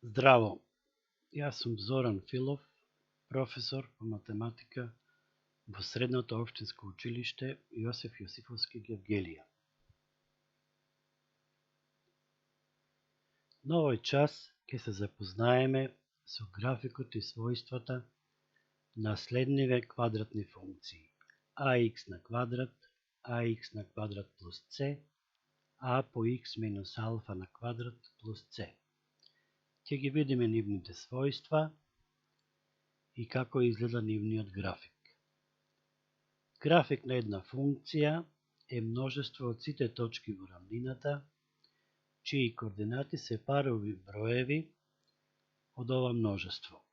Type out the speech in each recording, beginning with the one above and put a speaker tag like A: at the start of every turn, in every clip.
A: Здраво, јас сум Зоран Филов, професор по математика во Средното општинско училиште Јосиф Јосифовски Гевгелија. На овој час ќе се запознаеме со графикот и својствата на следниве квадратни функции: ax на квадрат, ax на квадрат плюс c, a по x минус алфа на квадрат плюс c. Ќе ги видиме нивните својства и како изгледа нивниот график. График на една функција е множество од сите точки во рамнината, чии координати се парови броеви од ова множество.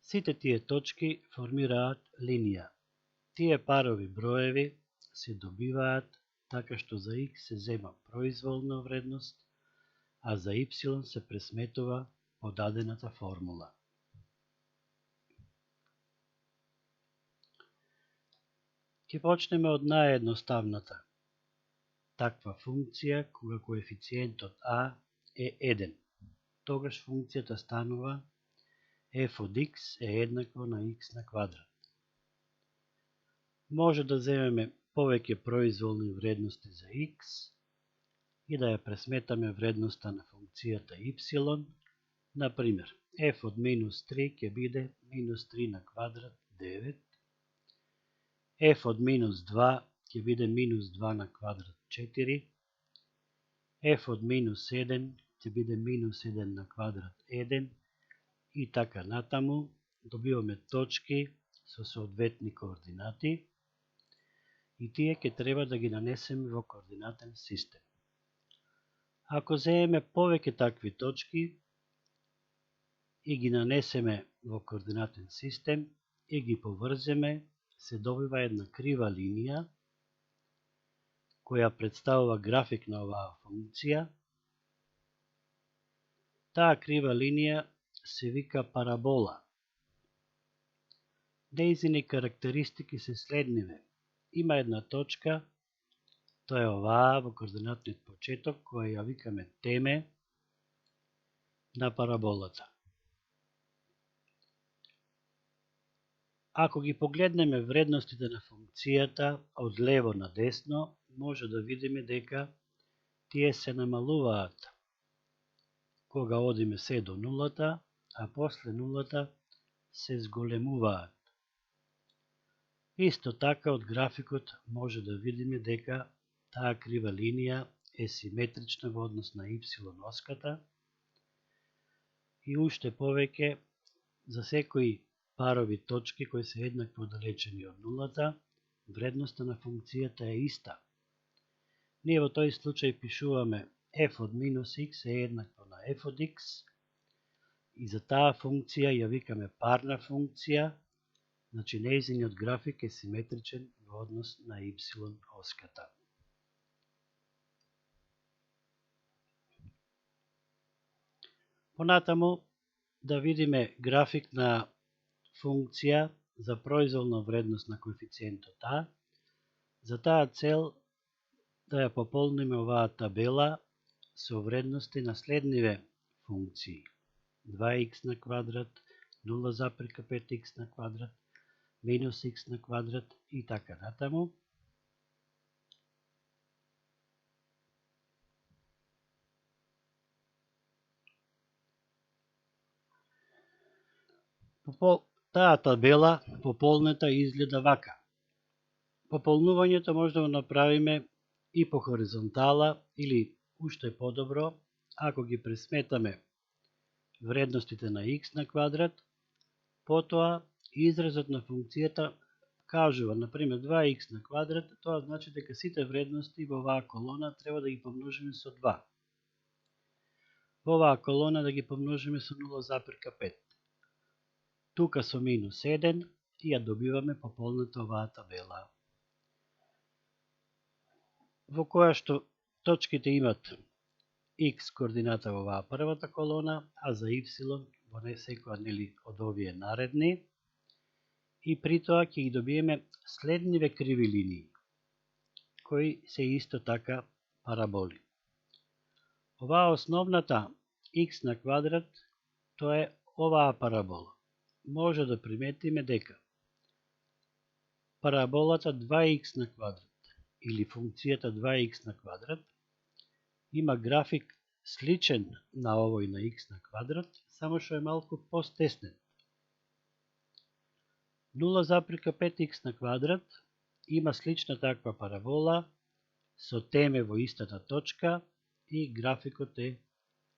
A: Сите тие точки формираат линија. Тие парови броеви се добиваат така што за x се зема произволна вредност, а за y се пресметува по дадената формула. Ќе почнеме од наједноставната таква функција, кога коефициентот a е 1. Тогаш функцијата станува f од x е еднакво на x на квадрат. Може да земеме повеќе произволни вредности за x и да ја пресметаме вредноста на функцијата y. Например, f од минус 3 ќе биде минус 3 на квадрат 9, f од минус 2 ќе биде минус 2 на квадрат 4, f од минус 1 ќе биде минус 1 на квадрат 1 и така натаму. Добиваме точки со соодветни координати и тие ќе треба да ги нанесеме во координатен систем. Ако земеме повеќе такви точки и ги нанесеме во координатен систем и ги поврземе, се добива една крива линија која представува график на оваа функција. Таа крива линија се вика парабола. Нејзини карактеристики се следниве. Има една точка, тоа е оваа во координатниот почеток, која ја викаме теме на параболата. Ако ги погледнеме вредностите на функцијата од лево на десно, може да видиме дека тие се намалуваат кога одиме се до нулата, а после нулата се зголемуваат. Исто така од графикот може да видиме дека таа крива линија е симетрична во однос на y оската и уште повеќе за секои парови точки кои се еднакво оддалечени од нулата, вредноста на функцијата е иста. Ние во тој случај пишуваме f од минус x е еднакво на f од x и за таа функција ја викаме парна функција, значи нејзиниот график е симетричен во однос на y оската. Понатаму да видиме график на функција за произволна вредност на коефициентот a. За таа цел да ја пополниме оваа табела со вредности на следниве функции: 2x на квадрат, 0,5x на квадрат, минус x на квадрат и така натаму. Таа табела пополнета изгледа вака. Пополнувањето може да го направиме и по хоризонтала или уште подобро, ако ги пресметаме вредностите на x на квадрат, потоа изразот на функцијата кажува, например, 2x на квадрат, тоа значи дека сите вредности во оваа колона треба да ги помножиме со 2. Во оваа колона да ги помножиме со 0,5. Тука со минус 1 и ја добиваме пополната оваа табела, во која што точките имат x координата во оваа првата колона, а за y во секоја од овие наредни, и притоа ќе ги добиеме следниве криви линии, кои се исто така параболи. Оваа основната x на квадрат, тоа е оваа парабола. Може да приметиме дека параболата 2x на квадрат или функцијата 2x на квадрат има график сличен на овој на x на квадрат, само што е малку постеснет. 0,5x на квадрат има слична таква парабола со теме во истата точка и графикот е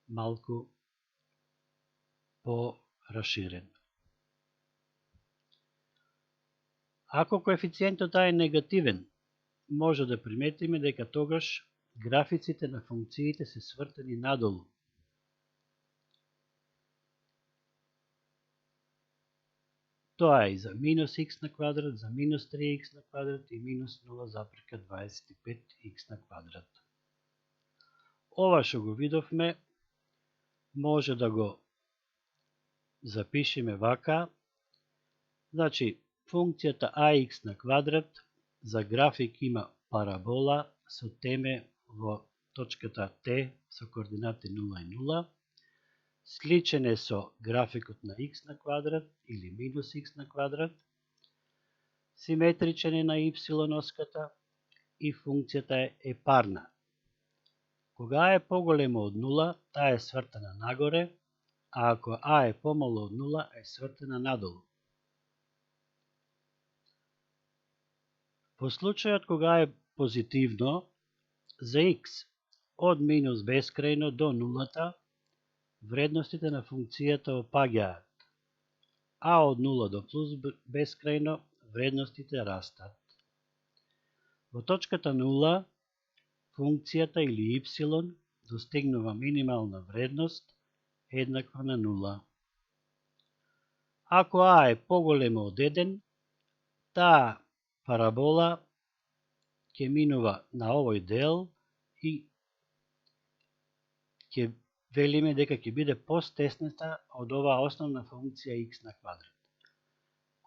A: малку пораширен. Ако коефициентот А е негативен, може да приметиме дека тогаш графиците на функциите се свртени надолу. Тоа е и за минус x на квадрат, за минус 3x на квадрат и минус 0,25x на квадрат. Ова што го видовме, може да го запишеме вака. Значи, функцијата ax на квадрат за график има парабола со теме во точката Т со координати 0 и 0. Сличен е со графикот на x на квадрат или минус x на квадрат. Симетричен е на y-оската и функцијата е парна. Кога е поголемо од 0, таа е свртена нагоре, а ако а е помало од 0, е свртена надолу. Во случајот кога е позитивно, за x од минус бескрајно до нулата, вредностите на функцијата опаѓаат, а од 0 до плюс бескрајно вредностите растат. Во точката 0, функцијата или y достигнува минимална вредност еднаква на 0. Ако а е поголемо од 1, таа парабола ќе минува на овој дел и ќе велиме дека ќе биде постеснета од оваа основна функција x на квадрат.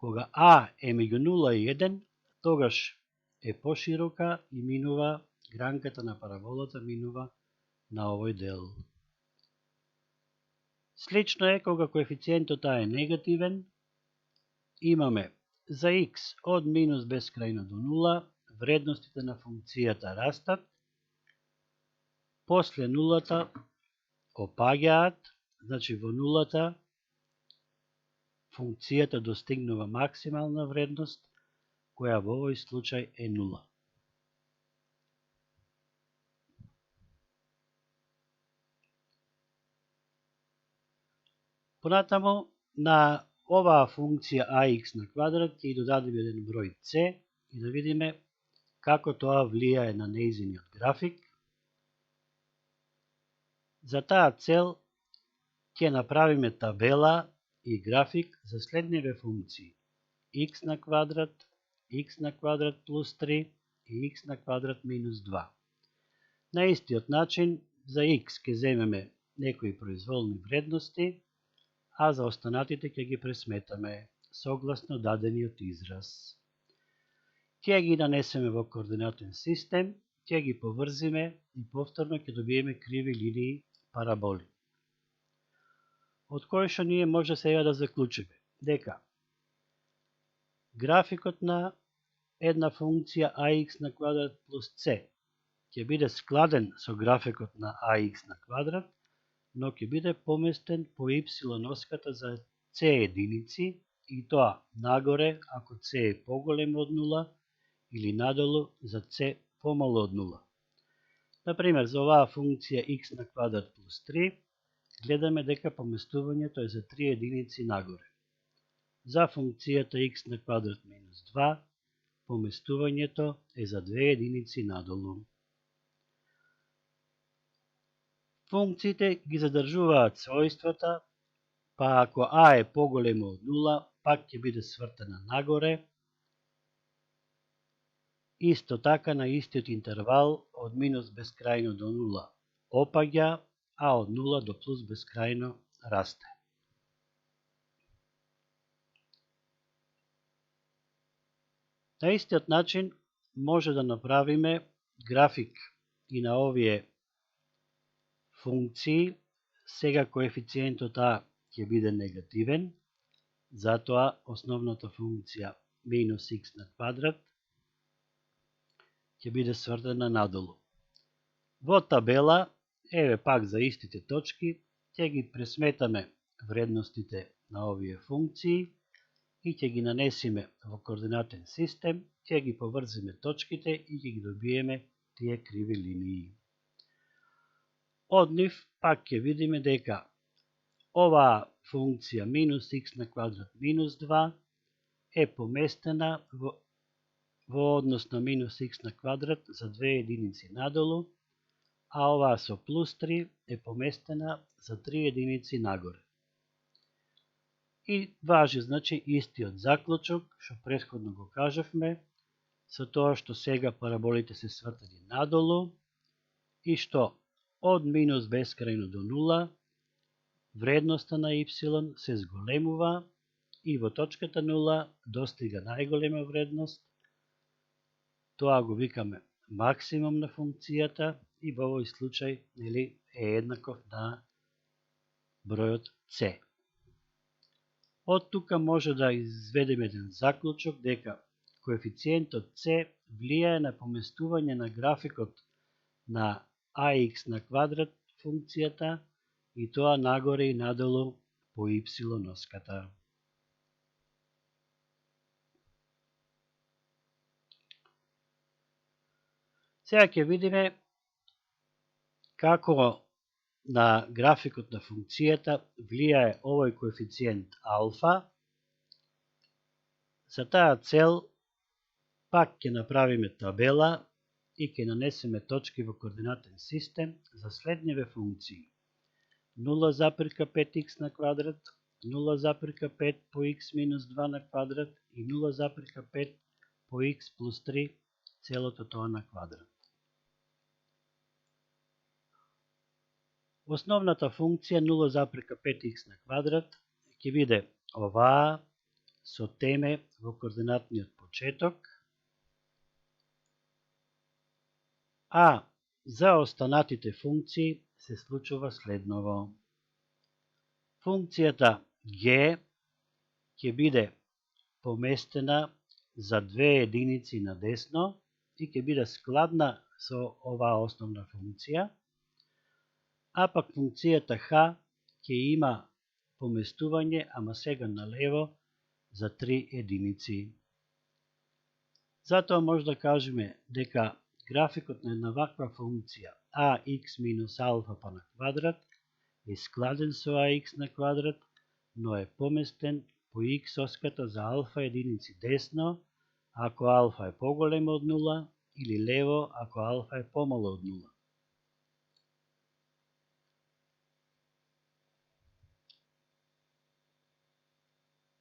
A: Кога а е меѓу 0 и 1, тогаш е поширока и минува, гранката на параболата минува на овој дел. Слично е кога коефициентот а е негативен, имаме за x од минус бескрајно до 0, вредностите на функцијата растат, после нулата опаѓаат, значи во нулата функцијата достигнува максимална вредност, која во овој случај е 0. Понатаму, на оваа функција ax на квадрат ќе додадеме еден број c и да видиме како тоа влијае на нејзиниот график. За таа цел ќе направиме табела и график за следниве функции: x на квадрат плюс 3 и x на квадрат минус 2. На истиот начин, за x ќе земеме некои произволни вредности, а за останатите ќе ги пресметаме согласно дадениот израз. Ќе ги нанесеме во координатен систем, ќе ги поврзиме и повторно ќе добиеме криви линии параболи. Од кој што ние може сега да заклучиме дека графикот на една функција ax на квадрат плюс c ќе биде складен со графикот на ax на квадрат, но ќе биде поместен по y-оската за c единици, и тоа нагоре ако c е поголемо од 0 или надолу за c помало од 0. Например, за оваа функција x на квадрат плюс 3, гледаме дека поместувањето е за 3 единици нагоре. За функцијата x на квадрат минус 2, поместувањето е за 2 единици надолу. Функциите ги задржуваат својствата, па ако а е поголемо од 0, пак ќе биде свртена нагоре. Исто така на истиот интервал од минус бескрајно до 0 опаѓа, а од 0 до плюс бескрајно расте. На истиот начин може да направиме график и на овие функции сега коефициентот А ќе биде негативен, затоа основната функција минус х на квадрат ќе биде свртена надолу. Во табела, еве пак за истите точки, ќе ги пресметаме вредностите на овие функции и ќе ги нанесиме во координатен систем, ќе ги поврзиме точките и ќе ги добиеме тие криви линии. Од нив пак ќе видиме дека оваа функција минус х на квадрат минус 2 е поместена во однос на минус х на квадрат за 2 единици надолу, а оваа со плюс 3 е поместена за 3 единици нагоре. И важи, значи, истиот заклучок, што претходно го кажавме, со тоа што сега параболите се свртени надолу и што од минус бескрајно до 0 вредноста на y се зголемува и во точката 0 достига најголема вредност. Тоа го викаме максимум на функцијата и во овој случај е еднаков на бројот c. Од тука може да изведеме еден заклучок дека коефициентот c влијае на поместување на графикот на ax на квадрат функцијата и тоа нагоре и надолу по y-оската. Сега ќе видиме како на графикот на функцијата влијае овој коефициент алфа. За таа цел пак ќе направиме табела и ќе нанесеме точки во координатен систем за следниве функции: 0,5х на квадрат, 0,5 по х минус 2 на квадрат и 0,5 по х плюс 3 целото тоа на квадрат. Основната функција 0,5х на квадрат ќе биде оваа со теме во координатниот почеток, а за останатите функции се случува следново. Функцијата g ќе биде поместена за 2 единици на десно и ќе биде складна со оваа основна функција, а пак функцијата h ќе има поместување, ама сега налево, за 3 единици. Затоа може да кажеме дека графикот на една ваква функција ax минус алфа па на квадрат е складен со ax на квадрат, но е поместен по x-оската за алфа единици десно, ако алфа е поголемо од 0, или лево, ако алфа е помало од 0.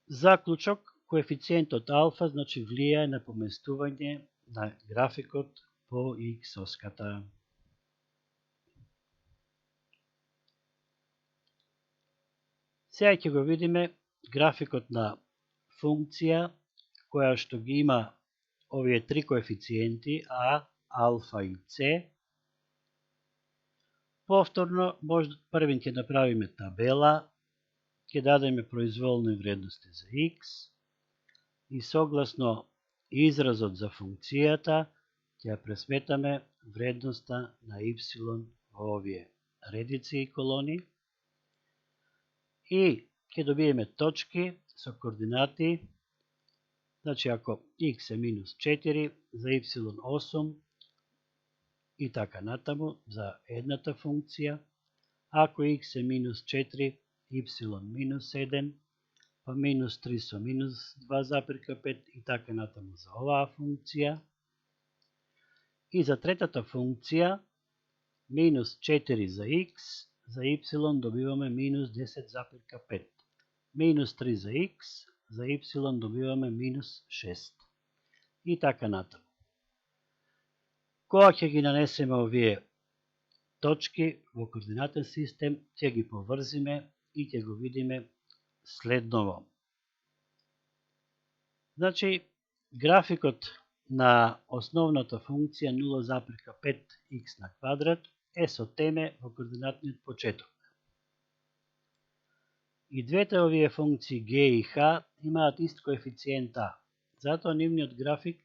A: Заклучок: коефициентот алфа значи влијае на поместување на графикот по x-оската. Сега ќе го видиме графикот на функција која што ги има овие три коефициенти а, алфа и c. Повторно, првин ќе направиме табела, ќе дадеме произволни вредности за x и согласно изразот за функцијата ќе пресметаме вредноста на y во овие редици и колони и ќе добиеме точки со координати. Значи, ако x е минус 4, за y 8 и така натаму за едната функција, ако x е минус 4, y минус 1, па минус 3 со минус 2,5 и така натаму за оваа функција. И за третата функција, минус 4 за x, за y добиваме минус 10,5. Минус 3 за x, за y добиваме минус 6. И така натаму. Кога ќе ги нанесеме овие точки во координатен систем, ќе ги поврзиме и ќе го видиме следново. Значи, графикот на основната функција 0,5х на квадрат е со теме во координатниот почеток. И двете овие функции g и h имаат ист коефициент a. Затоа нивниот график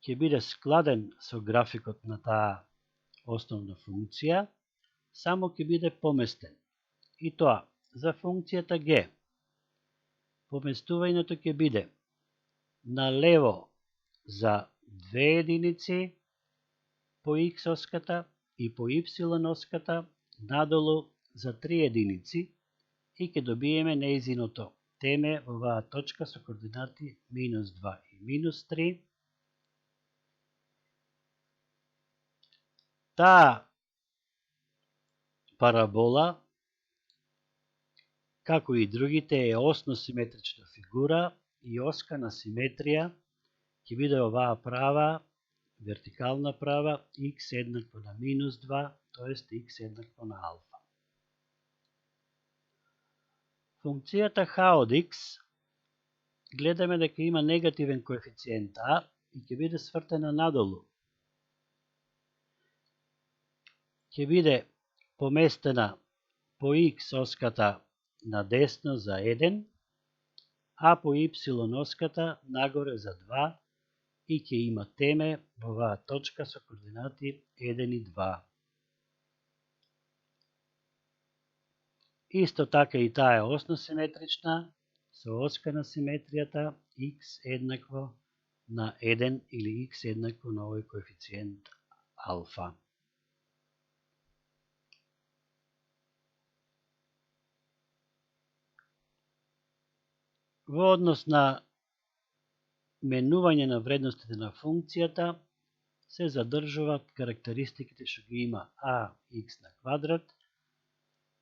A: ќе биде складен со графикот на таа основна функција, само ќе биде поместен. И тоа, за функцијата g, поместувањето ќе биде на лево за 2 единици по x оската и по y оската надолу за 3 единици и ќе добиеме нејзиното теме во оваа точка со координати -2 и -3. Таа парабола, како и другите, е осно-симетрична фигура и оска на симетрија ќе биде оваа права, вертикална права, x еднакво на -2, т.е. x еднакво на алфа. Функцијата h од x гледаме дека има негативен коефициент a и ќе биде свртена надолу. Ќе биде поместена по x оската на десно за 1, а по y оската нагоре за 2 и ќе има теме во оваа точка со координати 1 и 2. Исто така и таа е осно-симетрична, со оска на симетријата x еднакво на 1 или x еднакво на овој коефициент алфа. Во однос на менување на вредностите на функцијата се задржуваат карактеристиките што ги има a x на квадрат.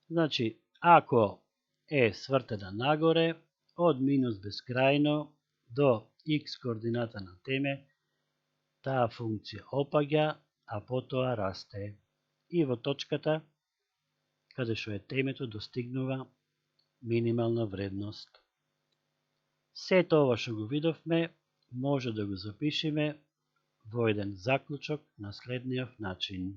A: Значи, ако е свртена нагоре, од минус бескрајно до x координата на теме, таа функција опаѓа, а потоа расте. И во точката, каде што е темето, достигнува минимална вредност. Сето ова што го видовме, може да го запишеме во еден заклучок на следниот начин.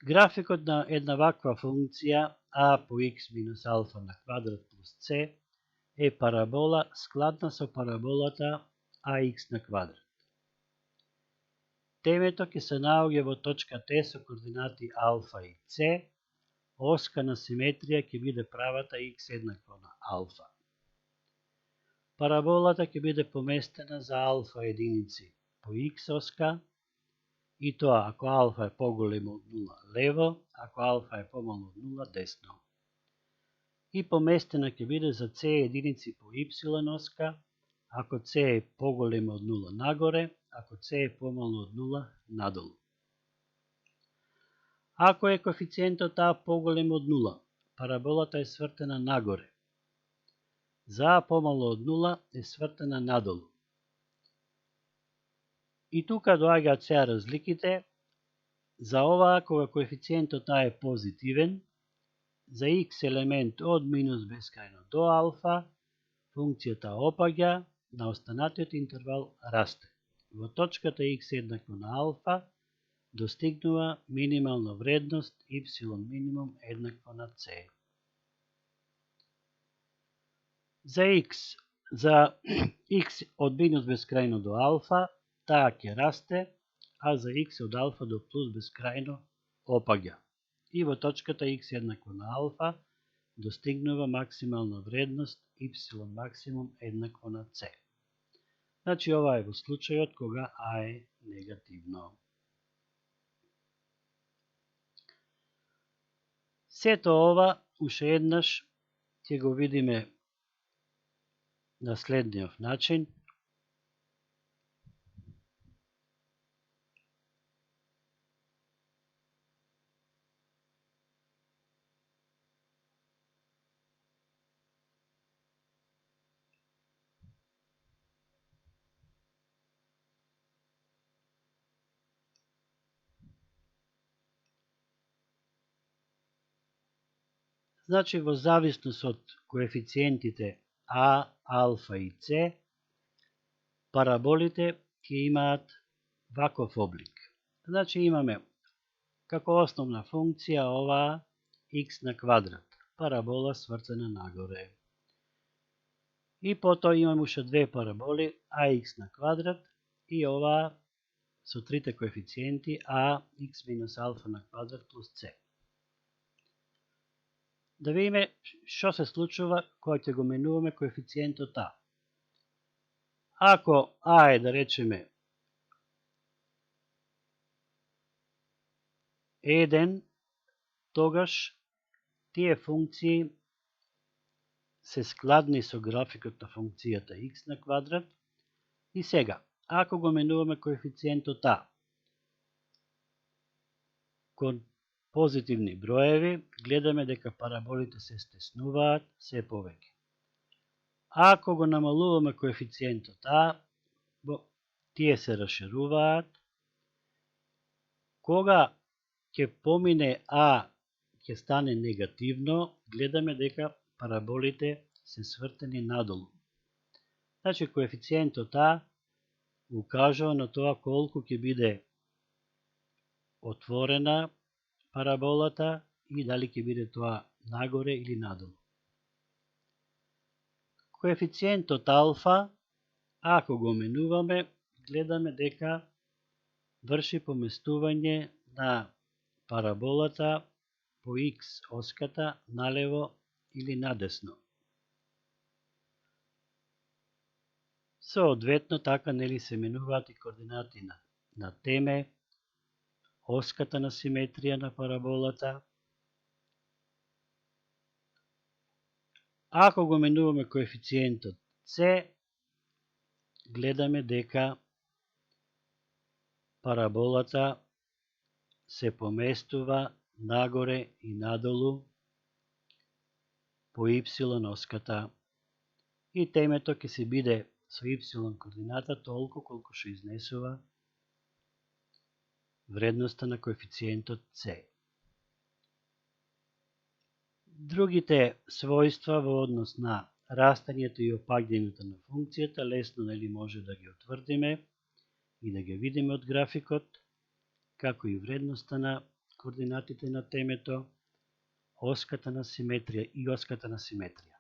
A: Графикот на една ваква функција a по x минус алфа на квадрат плюс c е парабола складна со параболата ax на квадрат. Темето ќе се наоѓа во точка Т со координати алфа и c, оска на симетрија ќе биде правата x еднакво на алфа. Параболата ќе биде поместена за алфа единици по x оска, и тоа ако алфа е поголемо од 0 лево, ако алфа е помало од 0 десно. И поместена ќе биде за c единици по y оска, ако c е поголемо од 0 нагоре, ако c е помало од 0 надолу. Ако е коефициентот а поголем од 0, параболата е свртена нагоре. За а помало од 0 е свртена надолу. И тука доаѓаат сега разликите. За оваа, кога коефициентот а е позитивен, за x елемент од минус бескрајно до алфа, функцијата опаѓа, на останатиот интервал расте. Во точката x еднакво на алфа, достигнува минимална вредност y минимум еднакво на c. За x од минус бескрајно до алфа, таа ќе расте, а за x од алфа до плюс бескрајно опаѓа. И во точката x еднакво на алфа достигнува максимална вредност y максимум еднакво на c. Значи ова е во случајот кога а е негативно. Сето ова уште еднаш ќе го видиме на следниот начин. Значи, во зависност од коефициентите а, алфа и c, параболите ќе имаат ваков облик. Значи, имаме како основна функција оваа x на квадрат, парабола свртена нагоре. И потоа имаме уште две параболи, ax на квадрат и оваа со трите коефициенти a x минус алфа на квадрат плюс c. Да видиме што се случува кога ќе го менуваме коефициентот a. Ако a е, да речеме, 1, тогаш тие функции се складни со графикот на функцијата x на квадрат. И сега, ако го менуваме коефициентот a кон позитивни броеви, гледаме дека параболите се стеснуваат се повеќе. Ако го намалуваме коефициентот a, тие се расшируваат. Кога ќе помине a, ќе стане негативно, гледаме дека параболите се свртени надолу. Значи, коефициентот a укажува на тоа колку ќе биде отворена параболата и дали ќе биде тоа нагоре или надолу. Коефициентот алфа, ако го менуваме, гледаме дека врши поместување на параболата по x оската налево или надесно. Соодветно, така нели се менуваат и координати на теме, оската на симетрија на параболата. Ако го менуваме коефициентот c, гледаме дека параболата се поместува нагоре и надолу по y оската и темето ќе се биде со y координата толку колку што изнесува вредноста на коефициентот c. Другите својства во однос на растањето и опаѓањето на функцијата лесно нели може да ги утврдиме и да ги видиме од графикот, како и вредноста на координатите на темето, оската на симетрија и оската на симетрија.